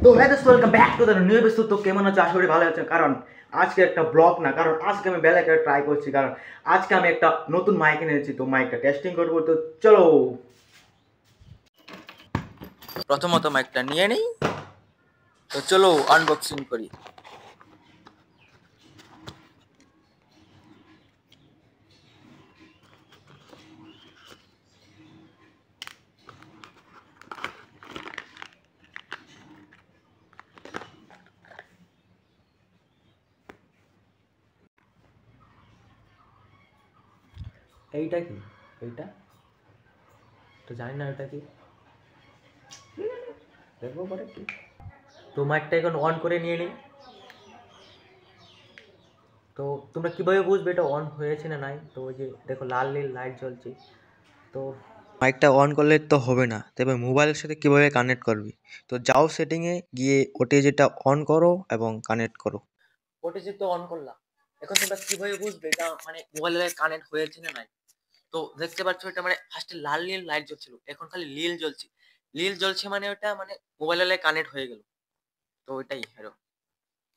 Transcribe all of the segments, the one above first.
তো welcome back to the new episode. তো কেমন আছো? আশা করি ভালো আছো। কারণ আজকে একটা ব্লগ না, কারণ আজকে আমি বেলা করে ট্রাই করছি, কারণ আজকে আমি একটা নতুন মাইক এনেছি। তো মাইকটা টেস্টিং করবো। তো চলো প্রথমত মাইকটা নিয়ে নেই। তো চলো আনবক্সিং করি। এইটা কি? এইটা তো জানি না এটা কি, দেখবো পরে কি। তো মাইকটা এখন অন করে নিয়ে নিই। তো তোমরা কীভাবে বুঝবে এটা অন হয়েছে না নাই? তো ওই যে দেখো লাল নীল লাইট জ্বলছে। তো মাইকটা অন করলে তো হবে না, তবে মোবাইলের সাথে কিভাবে কানেক্ট করবি? তো যাও সেটিংয়ে গিয়ে ওটি যেটা অন করো এবং কানেক্ট করো। ওটিজি তো অন করলাম। এখন তোমরা কিভাবে বুঝবে এটা মানে মোবাইলে কানেক্ট হয়েছে না নাই? তো দেখতে পাচ্ছ এটা মানে ফার্স্টে লাল নীল লাইট জ্বলছিল, এখন খালি নীল জ্বলছে। নীল জ্বলছে মানে ওটা মানে মোবাইলে কানেক্ট হয়ে গেল। তো ওইটাই হলো।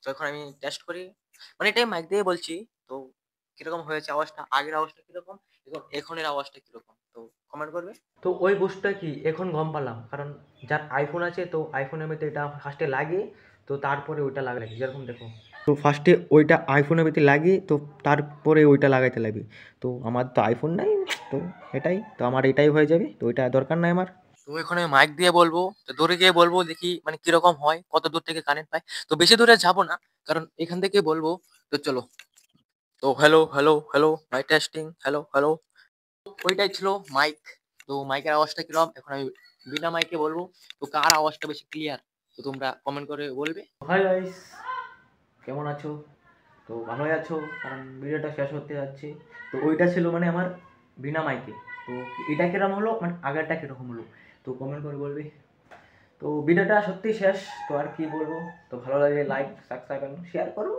তো এখন আমি টেস্ট করি, মানে এটাই মাইক দিয়ে বলছি। তো কিরকম হয়েছে আওয়াজটা, আগের আওয়াজটা কিরকম, এবং এখনের আওয়াজটা কিরকম, তো কমেন্ট করবে। তো ওই বুঝটা কি এখন গম পালাম, কারণ যার আইফোন আছে তো আইফোনের মধ্যে এটা ফার্স্টে লাগে, তো তারপরে ওইটা লাগে যেরকম দেখো। তো ফার্স্টে ওইটা আইফোনের ভিতরে লাগিয়ে তো তারপরে ওইটা লাগাইতে লাগবে। তো আমার তো আইফোন নাই, তো এটাই তো আমার এটাই হয়ে যাবে, তো ওইটা দরকার নাই আমার। তো এখন আমি মাইক দিয়ে বলবো, তো দূরে গিয়ে বলবো, দেখি মানে কিরকম হয়, কত দূর থেকে কানেক্ট পায়। তো বেশি দূরে যাবো না, কারণ এখান থেকে বলবো। তো চলো। তো hello hello hello, mike testing, hello hello. ওইটাই ছিল মাইক। তো মাইকের আওয়াজটা কিরকম এখন আমি বিনা মাইকে বলবো। তো কার আওয়াজটা বেশি ক্লিয়ার, তো তোমরা কমেন্ট করে বলবে। হাই গাইস, কেমন আছো? তো ভালোই আছো, কারণ ভিডিওটা শেষ হতে যাচ্ছে। তো ওইটা ছিল মানে আমার বিনা মাইকে। তো এটা কিরকম হলো, মানে আগেরটা কিরকম হলো, তো কমেন্ট করে বলবে। তো ভিডিওটা সত্যি শেষ, তো আর কি বলবো। তো ভালো লাগে লাইক সাবস্ক্রাইব এবং শেয়ার করো।